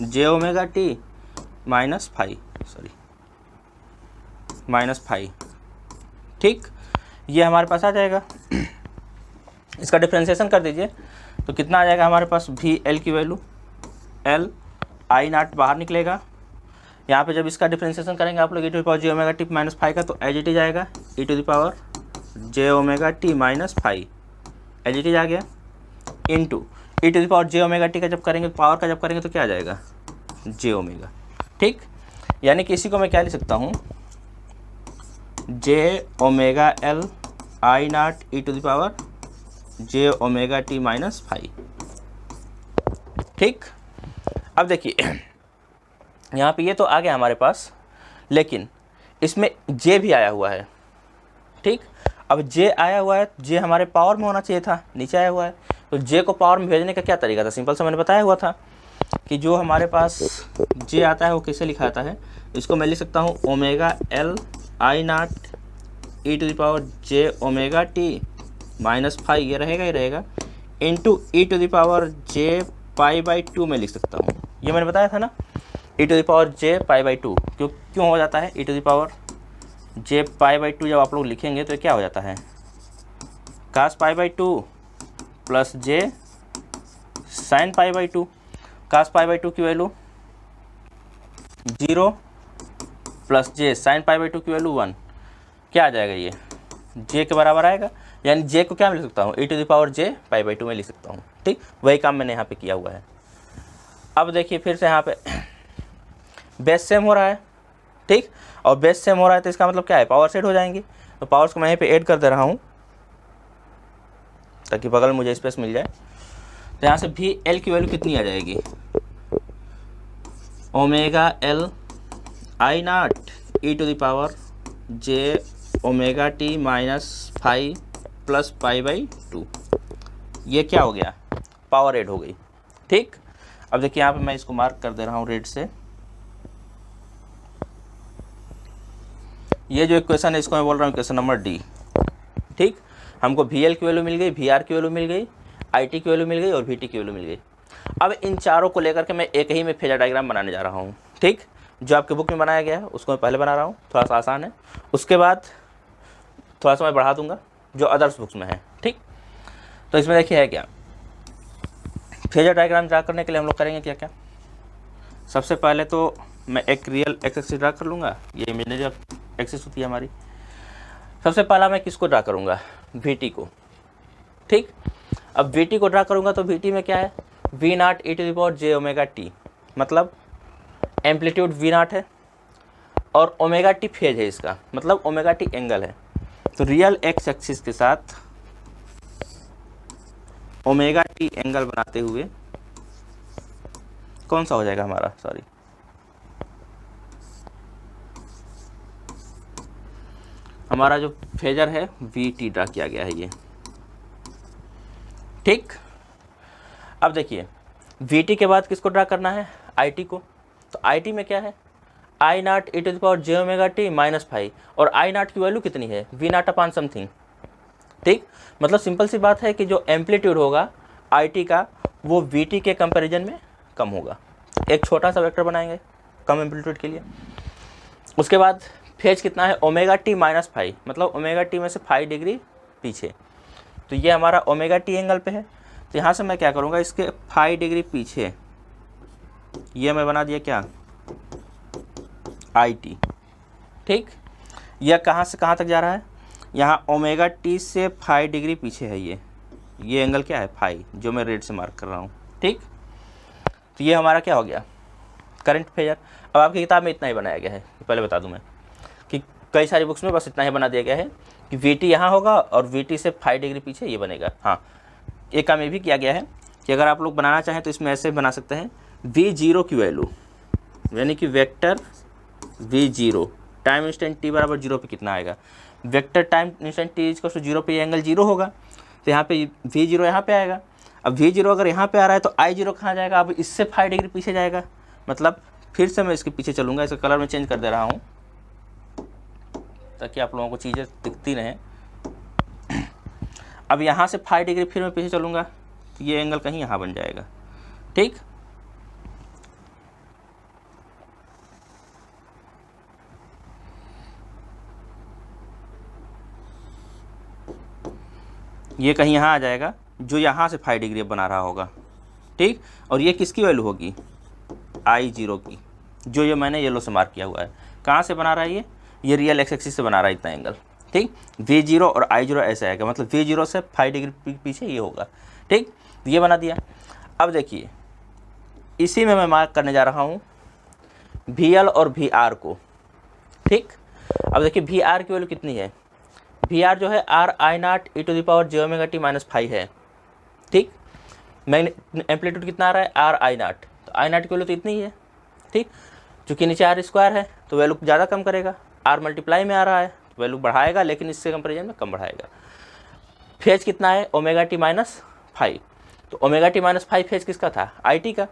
J omega T minus five, sorry minus five. ठीक, ये हमारे पास आ जाएगा, इसका डिफ्रेंशिएशन कर दीजिए, तो कितना आ जाएगा हमारे पास, वी एल की वैल्यू, एल आई नॉट बाहर निकलेगा, यहाँ पे जब इसका डिफ्रेंशिएशन करेंगे आप लोग e to the power J omega T minus five का, तो एज इट इज आएगा e to the power J omega T minus five, as it is आ गया, into E to the power J omega t का जब करेंगे, power का जब करेंगे तो क्या आ जाएगा, जे ओमेगा। ठीक, यानी कि इसी को मैं क्या लिख सकता हूँ, j omega L I naught E to the power J omega T minus five. ठीक, अब देखिए यहाँ पे ये तो आ गया हमारे पास, लेकिन इसमें जे भी आया हुआ है। ठीक, अब जे आया हुआ है, जे हमारे पावर में होना चाहिए था, नीचे आया हुआ है, तो जे को पावर में भेजने का क्या तरीका था, सिंपल सा मैंने बताया हुआ था कि जो हमारे पास जे आता है वो कैसे लिखा आता है, इसको मैं लिख सकता हूँ omega L I naught E to the power J omega T minus five, ये रहेगा ही रहेगा, into E to the power j pi by two में लिख सकता हूँ, ये मैंने बताया था ना, e to the power j pi by two, क्यों हो जाता है e to the power j pi by two, जब आप लोग लिखेंगे तो क्या हो जाता है, cos pi by two plus J sine pi by two, cos pi by two की value 0 plus J sine pi by two की वैल्यू 1, क्या आ जाएगा, ये जे के बराबर आएगा, यानी जे को क्या मैं लिख सकता हूँ, e to the power j pi by two में लिख सकता हूँ। ठीक, वही काम मैंने यहाँ पे किया हुआ है। अब देखिए फिर से यहाँ पे बेस सेम हो रहा है। ठीक, और बेस सेम हो रहा है तो इसका मतलब क्या है, पावर सेट हो जाएंगी, तो पावर्स को मैं यहाँ पे ऐड कर दे रहा हूँ ताकि बगल में मुझे स्पेस मिल जाए। तो यहाँ से भी एल की वैल्यू कितनी आ जाएगी, omega L I naught E to the power J omega T minus five plus pi by two, ये क्या हो गया, पावर ऐड हो गई। ठीक, अब देखिए यहाँ पे मैं इसको मार्क कर दे रहा हूँ रेड से, ये जो इक्वेशन है इसको मैं बोल रहा हूँ इक्वेशन नंबर डी। ठीक, हमको वी एल की वैल्यू मिल गई, वी आर की वैल्यू मिल गई, आई टी की वैल्यू मिल गई और वी टी की वैल्यू मिल गई। अब इन चारों को लेकर के मैं एक ही में फेजर डायग्राम बनाने जा रहा हूँ। ठीक, जो आपके बुक में बनाया गया है उसको मैं पहले बना रहा हूँ, थोड़ा सा आसान है, उसके बाद थोड़ा सा मैं बढ़ा दूंगा जो अदर्स बुक्स में है। ठीक, तो इसमें देखिए है क्या, फेजर डायग्राम ड्रा करने के लिए हम लोग करेंगे क्या क्या, सबसे पहले तो मैं एक रियल एक्सिस ड्रा कर लूँगा, ये इमेजिनरी एक्सिस होती है हमारी। सबसे पहला मैं किसको ड्रा करूँगा, वी टी को। ठीक, अब वी टी को ड्रा करूँगा तो वी टी में क्या है, V naught E to the power J omega T, मतलब एम्पलीट्यूड वी नॉट है और ओमेगा टी फेज है इसका, मतलब ओमेगा टी एंगल है। तो रियल एक्स एक्सिस के साथ ओमेगा टी एंगल बनाते हुए कौन सा हो जाएगा हमारा, सॉरी हमारा जो फेजर है वी टी ड्रा किया गया है ये। ठीक, अब देखिए वी टी के बाद किसको ड्रा करना है, आई टी को। तो आई टी में क्या है, I naught E to the power J omega T minus five, और आई नॉट की वैल्यू कितनी है, वी नॉट अपान समथिंग। ठीक, मतलब सिंपल सी बात है कि जो एम्पलीट्यूड होगा आई टी का वो वी टी के कंपैरिजन में कम होगा। एक छोटा सा वेक्टर बनाएंगे कम एम्पलीट्यूड के लिए। उसके बाद फेज कितना है, ओमेगा टी माइनस फाइव, मतलब ओमेगा टी में से 5 डिग्री पीछे। तो ये हमारा ओमेगा टी एंगल पे है, तो यहाँ से मैं क्या करूँगा, इसके 5 डिग्री पीछे ये मैं बना दिया क्या, आई टी। ठीक। यह कहाँ से कहाँ तक जा रहा है, यहाँ ओमेगा टी से 5 डिग्री पीछे है ये एंगल क्या है 5, जो मैं रेड से मार्क कर रहा हूँ। ठीक, तो ये हमारा क्या हो गया करंट फेजर। अब आपकी किताब में इतना ही बनाया गया है, पहले बता दूं मैं कि कई सारी बुक्स में बस इतना ही बना दिया गया है कि वी टी यहाँ होगा और वी टी से 5 डिग्री पीछे ये बनेगा। हाँ, एक काम ये भी किया गया है कि अगर आप लोग बनाना चाहें तो इसमें ऐसे बना सकते हैं, V0 की वैल्यू यानी कि vector V0 time instant t बराबर 0 पे कितना आएगा, vector time instant t equal to 0 पे ये एंगल 0 होगा, तो यहाँ पे V0 यहाँ पे आएगा। अब V0 अगर यहाँ पे आ रहा है तो I0 कहाँ जाएगा, अब इससे 5 डिग्री पीछे जाएगा। मतलब फिर से मैं इसके पीछे चलूँगा, इसका कलर मैं चेंज कर दे रहा हूँ ताकि आप लोगों को चीज़ें दिखती रहें। अब यहाँ से 5 डिग्री फिर मैं पीछे चलूँगा तो ये एंगल कहीं यहाँ बन जाएगा। ठीक, ये कहीं यहाँ आ जाएगा जो यहाँ से 5 डिग्री बना रहा होगा। ठीक, और ये किसकी वैल्यू होगी I0 की, जो ये मैंने येलो से मार्क किया हुआ है। कहाँ से बना रहा है ये रियल एक्स एक्सिस से बना रहा है इतना एंगल। ठीक, V0 और I0 ऐसे आएगा, मतलब V0 से 5 डिग्री पीछे ये होगा। ठीक, ये बना दिया। अब देखिए इसी में मैं मार्क करने जा रहा हूँ VL और VR को। ठीक, अब देखिए VR की वैल्यू कितनी है, VR जो है RI0 e⁻j⍵t−5 है। ठीक, एम्पलीट्यूड कितना आ रहा है RI0, तो I0 की वैल्यू तो इतनी ही है। ठीक, चूँकि नीचे R² है तो वैल्यू ज़्यादा कम करेगा, R मल्टीप्लाई में आ रहा है तो वैल्यू बढ़ाएगा, लेकिन इससे कंपेरिजन में कम बढ़ाएगा। फेज कितना है ⍵t−5, तो ⍵t−5 फेज किसका था IT का,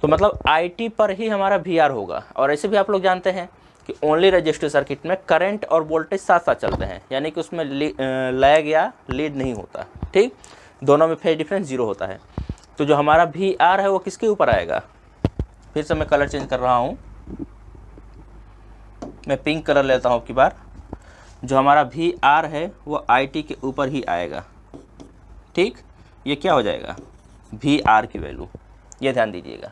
तो मतलब IT पर ही हमारा VR होगा। और ऐसे भी आप लोग जानते हैं कि ओनली रजिस्टर सर्किट में करंट और वोल्टेज साथ साथ चलते हैं, यानी कि उसमें लैग या लीड नहीं होता। ठीक, दोनों में फेज डिफरेंस 0 होता है। तो जो हमारा VR है वो किसके ऊपर आएगा, फिर से मैं कलर चेंज कर रहा हूँ, मैं पिंक कलर लेता हूँ अब की बार। जो हमारा VR है वो IT के ऊपर ही आएगा। ठीक, ये क्या हो जाएगा VR की वैल्यू, ये ध्यान दीजिएगा।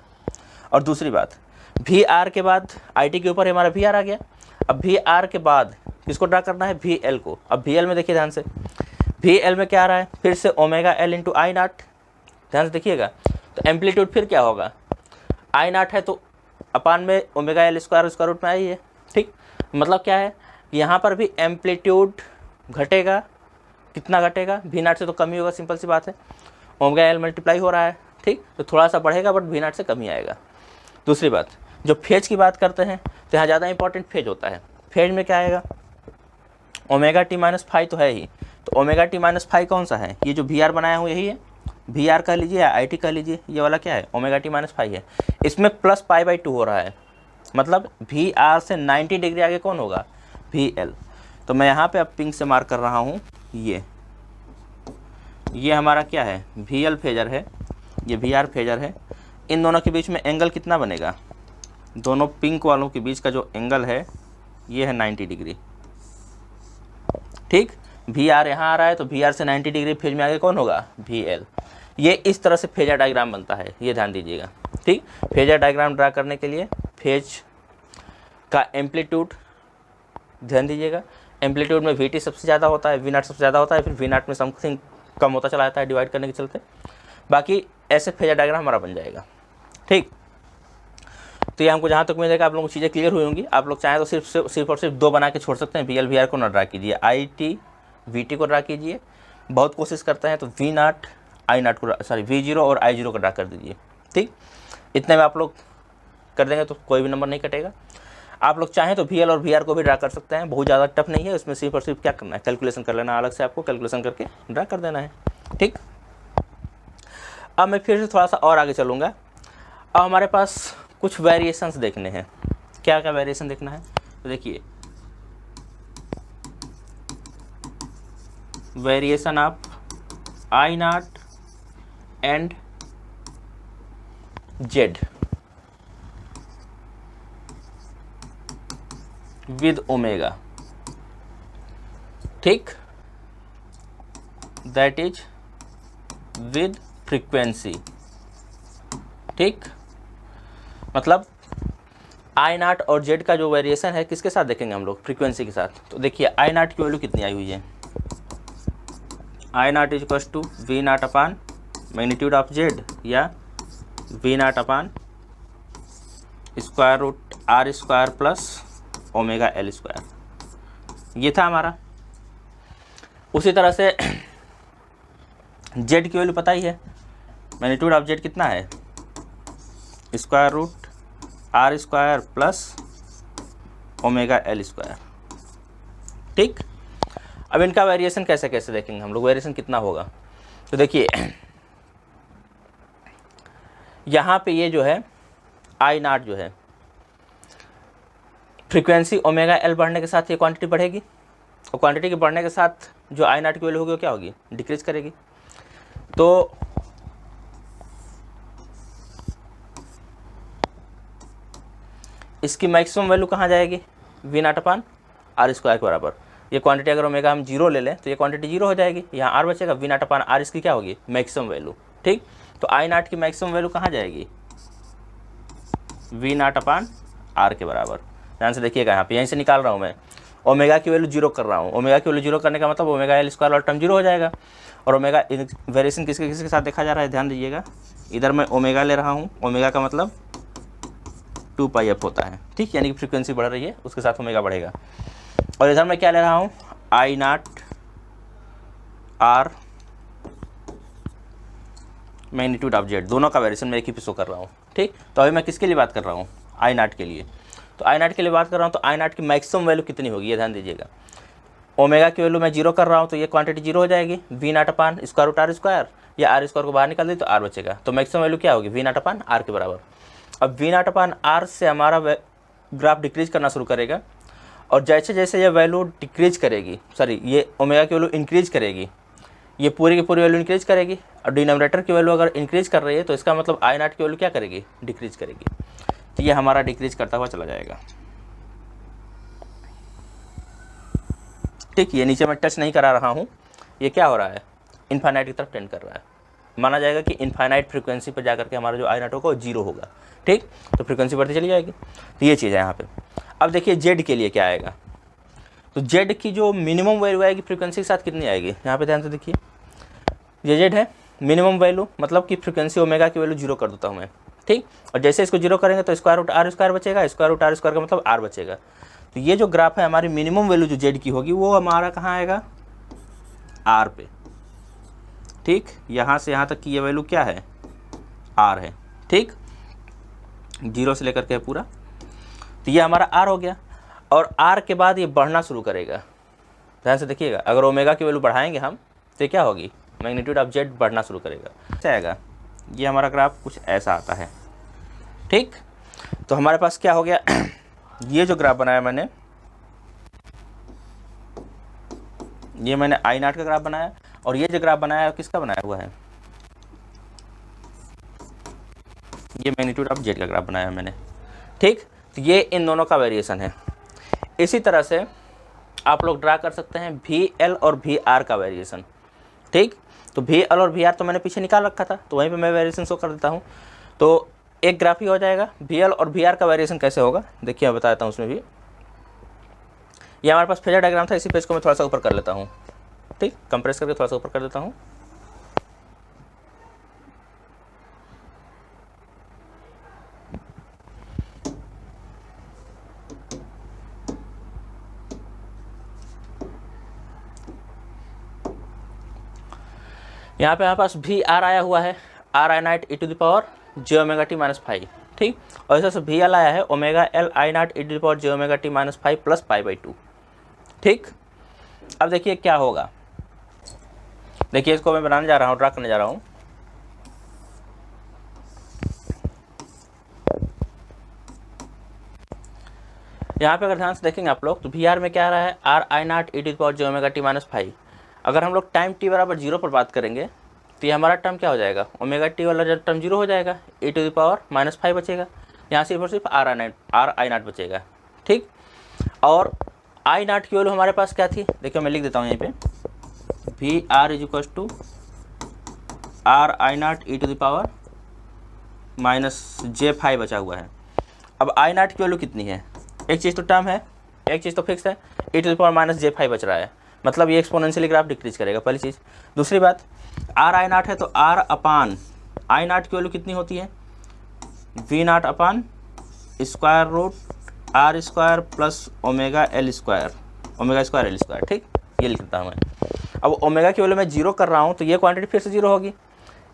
और दूसरी बात, VR के बाद IT के ऊपर हमारा VR आ गया। अब VR के बाद किसको ड्रा करना है VL को। अब VL में देखिए ध्यान से, VL में क्या आ रहा है फिर से ⍵L × I0, ध्यान से देखिएगा। तो एम्पलीट्यूड फिर क्या होगा I0 है तो अपान में ⍵L² स्क्वायर रूट में आई है। ठीक, मतलब क्या है यहाँ पर भी एम्पलीट्यूड घटेगा, कितना घटेगा V0 से तो कम ही होगा, सिंपल सी बात है, ⍵L मल्टीप्लाई हो रहा है। ठीक, तो थोड़ा सा बढ़ेगा बट V0 से कम ही आएगा। दूसरी बात, जो फेज की बात करते हैं तो यहाँ ज़्यादा इंपॉर्टेंट फेज होता है। फेज में क्या आएगा ⍵t−5 तो है ही, तो ⍵t−5 कौन सा है, ये जो VR बनाया हूँ यही है, VR कह लीजिए या IT कह लीजिए, ये वाला क्या है ⍵t−5 है। इसमें प्लस π/2 हो रहा है, मतलब VR से 90 डिग्री आगे कौन होगा VL। तो मैं यहाँ पे अब पिंक से मार्क कर रहा हूँ, ये हमारा क्या है VL फेजर है, ये VR फेजर है। इन दोनों के बीच में एंगल कितना बनेगा, दोनों पिंक वालों के बीच का जो एंगल है ये है 90 डिग्री। ठीक, VR यहाँ आ रहा है तो VR से 90 डिग्री फेज में आगे कौन होगा VL। ये इस तरह से फेजर डायग्राम बनता है, ये ध्यान दीजिएगा। ठीक, फेजर डायग्राम ड्रा करने के लिए फेज का एम्पलीट्यूड ध्यान दीजिएगा, एम्पलीट्यूड में VT सबसे ज़्यादा होता है, V0 सबसे ज़्यादा होता है, फिर V0 में समथिंग कम होता चला जाता है डिवाइड करने के चलते। बाकी ऐसे फेजर डायग्राम हमारा बन जाएगा। ठीक, तो ये हमको जहाँ तक मिलेगा आप लोगों को चीज़ें क्लियर हुई होंगी। आप लोग चाहें तो सिर्फ और सिर्फ 2 बना के छोड़ सकते हैं, VL VR को ना ड्रा कीजिए, IT VT को ड्रा कीजिए। बहुत कोशिश करते हैं तो V0 I0 को सॉरी V0 और I0 को ड्रा कर दीजिए। ठीक, इतने में आप लोग कर देंगे तो कोई भी नंबर नहीं कटेगा। आप लोग चाहें तो VL और VR को भी ड्रा कर सकते हैं, बहुत ज़्यादा टफ नहीं है, उसमें सिर्फ और सिर्फ क्या करना है कैलकुलेशन कर लेना, अलग से आपको कैलकुलेशन करके ड्रा कर देना है। ठीक, अब मैं फिर से थोड़ा सा और आगे चलूँगा। अब हमारे पास कुछ वेरिएशंस देखने हैं। क्या क्या वेरिएशन देखना है, तो देखिए variation of I0 and Z with omega. ठीक, दैट इज विद फ्रीक्वेंसी। ठीक, मतलब आई नॉट और जेड का जो वेरिएशन है किसके साथ देखेंगे हम लोग, फ्रीक्वेंसी के साथ। तो देखिए आई नॉट की वैल्यू कितनी आई हुई है, I naught is equal to V naught upon magnitude of Z या V naught upon square root R square plus omega L square, ये था हमारा। उसी तरह से जेड की वैल्यू पता ही है, मैग्नीट्यूड ऑफ जेड कितना है, square root R square plus omega L square. ठीक, अब इनका वेरिएशन कैसे कैसे देखेंगे हम लोग, वेरिएशन कितना होगा। तो देखिए यहाँ पे ये जो है आई नॉट जो है, फ्रीक्वेंसी ओमेगा एल बढ़ने के साथ ये क्वांटिटी बढ़ेगी, और क्वांटिटी के बढ़ने के साथ जो आई नॉट की वैल्यू होगी वो क्या होगी, डिक्रीज करेगी। तो इसकी मैक्सिमम वैल्यू कहाँ जाएगी, V naught upon R square के बराबर। ये क्वांटिटी अगर ओमेगा हम जीरो ले लें तो ये क्वांटिटी जीरो हो जाएगी, यहाँ आर बचेगा, वी नॉट अपान आर इसकी क्या होगी, मैक्सिमम वैल्यू। ठीक, तो आई नॉट की मैक्सिमम वैल्यू कहाँ जाएगी, वी नॉट अपान आर के बराबर। ध्यान से देखिएगा, यहाँ पे यहीं से निकाल रहा हूँ मैं, ओमेगा की वैल्यू जीरो कर रहा हूँ। ओमेगा की वैल्यू जीरो करने का मतलब ओमेगा एल स्क्वायर वाला टर्म जीरो हो जाएगा, और ओमेगा वेरिएशन किसके किसके साथ देखा जा रहा है, ध्यान दीजिएगा। इधर मैं ओमेगा ले रहा हूँ, ओमेगा का मतलब 2πf होता है। ठीक, यानी कि फ्रीक्वेंसी बढ़ रही है उसके साथ ओमेगा बढ़ेगा। और इधर मैं क्या ले रहा हूँ, I naught R magnitude of Z, दोनों का वेरिएशन मैं एक ही पे शो कर रहा हूँ। ठीक, तो अभी मैं किसके लिए बात कर रहा हूँ, आई नॉट के लिए। तो आई नॉट के लिए बात कर रहा हूँ, तो आई नॉट की मैक्सिमम वैल्यू कितनी होगी, ये ध्यान दीजिएगा। ओमेगा की वैल्यू मैं जीरो कर रहा हूँ तो ये क्वांटिटी जीरो हो जाएगी, V naught upon square root R square, या आर स्क्वायर को बाहर निकाल दी तो आर बचेगा, तो मैक्सिमम वैल्यू क्या होगी, वी नॉट अपान आर के बराबर। अब वी नॉट अपान आर से हमारा ग्राफ डिक्रीज करना शुरू करेगा, और जैसे जैसे ये वैल्यू डिक्रीज करेगी, सॉरी ये ओमेगा की वैल्यू इंक्रीज करेगी, ये पूरी की पूरी वैल्यू इंक्रीज करेगी, और डिनोमिनेटर की वैल्यू अगर इंक्रीज कर रही है तो इसका मतलब आई नॉट की वैल्यू क्या करेगी, डिक्रीज करेगी। तो ये हमारा डिक्रीज करता हुआ चला जाएगा। ठीक, ये नीचे मैं टच नहीं करा रहा हूँ, ये क्या हो रहा है, इनफाइनाइट की तरफ टेंड कर रहा है। माना जाएगा कि इनफाइनाइट फ्रीक्वेंसी पर जाकर के हमारा जो आई नॉट होगा वो जीरो होगा। ठीक, तो फ्रीक्वेंसी बढ़ती चली जाएगी। तो ये चीज़ है यहाँ पे। अब देखिए जेड के लिए क्या आएगा, तो जेड की जो मिनिमम वैल्यू आएगी फ्रीक्वेंसी के साथ कितनी आएगी, यहाँ पे ध्यान से देखिए, ये जेड है मिनिमम वैल्यू, मतलब कि फ्रीक्वेंसी ओमेगा की वैल्यू जीरो कर देता हूँ मैं। ठीक, और जैसे इसको जीरो करेंगे तो स्क्वायर रूट आर स्क्वायर बचेगा, स्क्वायर रूट आर स्क्वायर का मतलब आर बचेगा। तो ये जो ग्राफ है हमारी मिनिमम वैल्यू जो जेड की होगी वो हमारा कहाँ आएगा, आर पे। ठीक, यहाँ से यहाँ तक की ये वैल्यू क्या है, आर है। ठीक, जीरो से लेकर के पूरा, तो ये हमारा आर हो गया। और आर के बाद ये बढ़ना शुरू करेगा, ध्यान से देखिएगा। अगर ओमेगा की वैल्यू बढ़ाएंगे हम तो क्या होगी, मैग्नीट्यूड ऑफ जेड बढ़ना शुरू करेगा। क्या आएगा, ये हमारा ग्राफ कुछ ऐसा आता है। ठीक, तो हमारे पास क्या हो गया, ये जो ग्राफ बनाया मैंने, ये मैंने आई नॉट का ग्राफ बनाया, और ये जो ग्राफ बनाया किसका बनाया हुआ है, ये मैग्नीट्यूड ऑफ जेड का ग्राफ बनाया मैंने। ठीक, तो ये इन दोनों का वेरिएशन है। इसी तरह से आप लोग ड्रा कर सकते हैं वी एल और वी आर का वेरिएशन। ठीक, तो वी एल और वी आर तो मैंने पीछे निकाल रखा था, तो वहीं पे मैं वेरिएशन शो कर देता हूँ। तो एक ग्राफ ही हो जाएगा। वी एल और वी आर का वेरिएशन कैसे होगा देखिए, मैं बता देता हूँ उसमें भी। ये हमारे पास फेजर डायग्राम था, इसी पेज को मैं थोड़ा सा ऊपर कर लेता हूँ। ठीक, कंप्रेस करके थोड़ा सा ऊपर कर देता हूँ। यहाँ पे हमारे पास वी आर आया हुआ है, R I naught E to the power J omega T minus 5। ठीक, और ऐसे से वी एल आया है omega L I naught E to the power J omega T minus 5 plus π/2। ठीक, अब देखिए क्या होगा, देखिए इसको मैं बनाने जा रहा हूँ, ड्रा करने जा रहा हूँ। यहाँ पे अगर ध्यान से देखेंगे आप लोग तो वी आर में क्या आ रहा है, R I naught E to the power J omega T minus 5। अगर हम लोग टाइम टी बराबर जीरो पर बात करेंगे तो ये हमारा टर्म क्या हो जाएगा, ओमेगा टी वाला जो टर्म जीरो हो जाएगा, ई टू द पावर -5 बचेगा। यहाँ से सिर्फ आर आई नॉट बचेगा। ठीक, और आई नॉट की वैल्यू हमारे पास क्या थी, देखिए मैं लिख देता हूँ यहीं पे, V R is equal to R I naught E to the power -j5 बचा हुआ है। अब आई नाट की वैल्यू कितनी है, एक चीज़ तो टर्म है, एक चीज़ तो फिक्स है, e⁻−j5 बच रहा है, मतलब ये एक्सपोनेंशियली ग्राफ डिक्रीज करेगा, पहली चीज़। दूसरी बात, आर आई नाट है तो आर अपान आई नाट की वैल्यू कितनी होती है, V naught upon square root R square plus omega L square, omega square L square, ठीक, ये लिखता हूँ मैं। अब ओमेगा की वैल्यू मैं जीरो कर रहा हूँ तो ये क्वांटिटी फिर से जीरो होगी,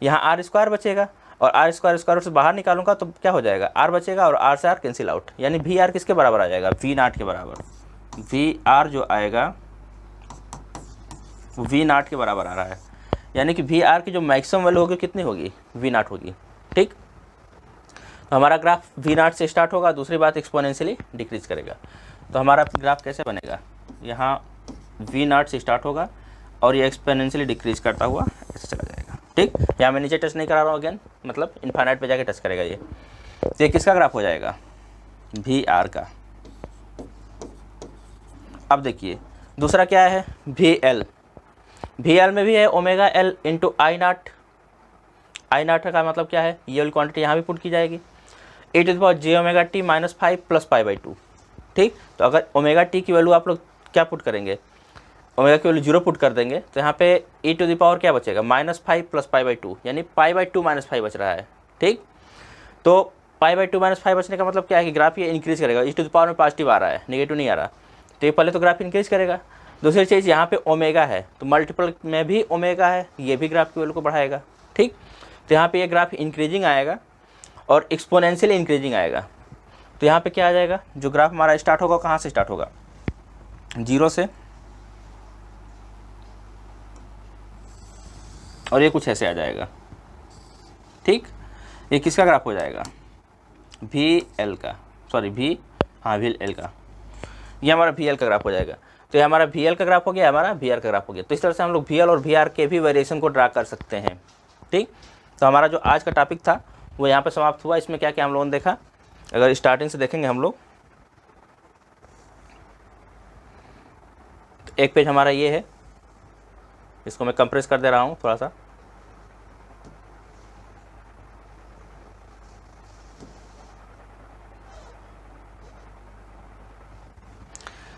यहाँ आर स्क्वायर बचेगा और आर स्क्वायर स्क्वायर से बाहर निकालूंगा तो क्या हो जाएगा, आर बचेगा और आर से आर कैंसिल आउट, यानी वी आर किसके बराबर आ जाएगा, वी नाट के बराबर। वी आर जो आएगा वी नाट के बराबर आ रहा है, यानी कि वी आर की जो मैक्सिमम वैल्यू होगी कितनी होगी, वी नाट होगी, ठीक। तो हमारा ग्राफ वी नाट से स्टार्ट होगा, दूसरी बात एक्सपोनेंशियली डिक्रीज करेगा। तो हमारा ग्राफ कैसे बनेगा, यहाँ वी नाट से स्टार्ट होगा और ये एक्सपोनेंशियली डिक्रीज करता हुआ ऐसे चला जाएगा, ठीक। यहाँ मैं नीचे टच नहीं करा रहा हूँ अगेन, मतलब इनफाइनाइट पे जाके टच करेगा ये। तो ये किसका ग्राफ हो जाएगा, वी आर का। अब देखिए दूसरा क्या है, वी एल। वी एल में भी है ओमेगा एल इंटू आई नाट। आई नाट का मतलब क्या है, ये वाली क्वांटिटी यहाँ भी पुट की जाएगी, e⁻j⁻t -5 + π/2, ठीक। तो अगर ओमेगा टी की वैल्यू आप लोग क्या पुट करेंगे, ओमेगा की वैल्यू 0 पुट कर देंगे तो यहाँ पे e⁻ क्या बचेगा, -5 + π/2, यानी π/2 -5 बच रहा है, ठीक। तो π/2 -5 बचने का मतलब क्या है कि ग्राफ ये इंक्रीज करेगा, e⁻ में पॉजिटिव आ रहा है, नेगेटिव नहीं आ रहा, तो ये पहले तो ग्राफ इंक्रीज करेगा। दूसरी चीज़ यहाँ पे ओमेगा है तो मल्टीपल में भी ओमेगा है, ये भी ग्राफ की वैल्यू को बढ़ाएगा, ठीक। तो यहाँ पे ये ग्राफ इंक्रीजिंग आएगा और एक्सपोनेंशियली इंक्रीजिंग आएगा। तो यहाँ पे क्या आ जाएगा, जो ग्राफ हमारा स्टार्ट होगा कहाँ से स्टार्ट होगा, 0 से, और ये कुछ ऐसे आ जाएगा, ठीक। ये किसका ग्राफ हो जाएगा, वी एल का, सॉरी वी एल का, ये हमारा वी एल का ग्राफ हो जाएगा। तो ये हमारा वी एल का ग्राफ हो गया, हमारा वी आर का ग्राफ हो गया। तो इस तरह से हम लोग वी एल और वी आर के भी वेरिएशन को ड्रा कर सकते हैं, ठीक। तो हमारा जो आज का टॉपिक था वो यहाँ पे समाप्त हुआ। इसमें क्या क्या हम लोगों ने देखा, अगर स्टार्टिंग से देखेंगे हम लोग, तो एक पेज हमारा ये है, इसको मैं कंप्रेस कर दे रहा हूँ थोड़ा सा।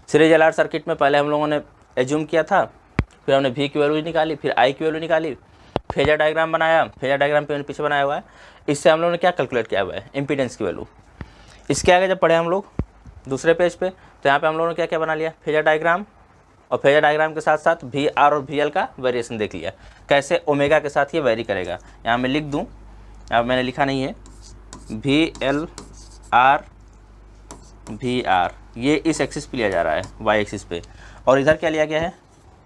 सीरीज एलआर सर्किट में पहले हम लोगों ने एज्यूम किया था, फिर हमने वी की वैल्यू निकाली, फिर आई की वैल्यू निकाली, फेजर डायग्राम बनाया, फेजर डायग्राम पे पीछे बनाया हुआ है। इससे हम लोगों ने क्या कैलकुलेट किया हुआ है, इम्पीडेंस की वैल्यू। इसके आगे जब पढ़े हम लोग दूसरे पेज पे, तो यहाँ पे हम लोगों ने क्या क्या बना लिया, फेजर डायग्राम, और फेजर डायग्राम के साथ साथ वी आर और वी एल का वेरिएशन देख लिया, कैसे ओमेगा के साथ ये वेरी करेगा। यहाँ मैं लिख दूँ, अब मैंने लिखा नहीं है, V L R V R, ये इस एक्सिस पे लिया जा रहा है, वाई एक्सिस पे, और इधर क्या लिया गया है,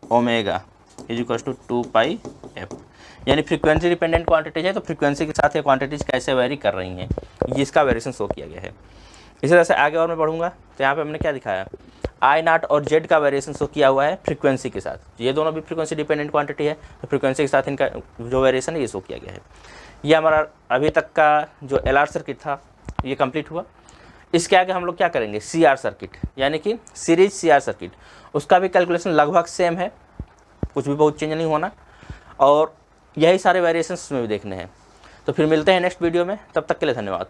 ओमेगा = 2πf, यानी फ्रीक्वेंसी डिपेंडेंट क्वांटिटीज है, तो फ्रीक्वेंसी के साथ ये क्वांटिटीज कैसे वेरी कर रही हैं, ये इसका वेरिएशन शो किया गया है। इसी तरह से आगे और मैं पढ़ूंगा, तो यहाँ पे हमने क्या दिखाया, आई नाट और जेड का वेरिएशन शो किया हुआ है फ्रीक्वेंसी के साथ, ये दोनों भी फ्रीक्वेंसी डिपेंडेंट क्वांटिटी है, तो फ्रीक्वेंसी के साथ इनका जो वेरिएशन है ये शो किया गया है। ये हमारा अभी तक का जो एल आर सर्किट था ये कंप्लीट हुआ। इसके आगे हम लोग क्या करेंगे, सी आर सर्किट, यानी कि सीरीज सी आर सर्किट, उसका भी कैलकुलेशन लगभग सेम है, कुछ भी बहुत चेंज नहीं होना, और यही सारे वेरिएशंस में भी देखने हैं। तो फिर मिलते हैं नेक्स्ट वीडियो में, तब तक के लिए धन्यवाद।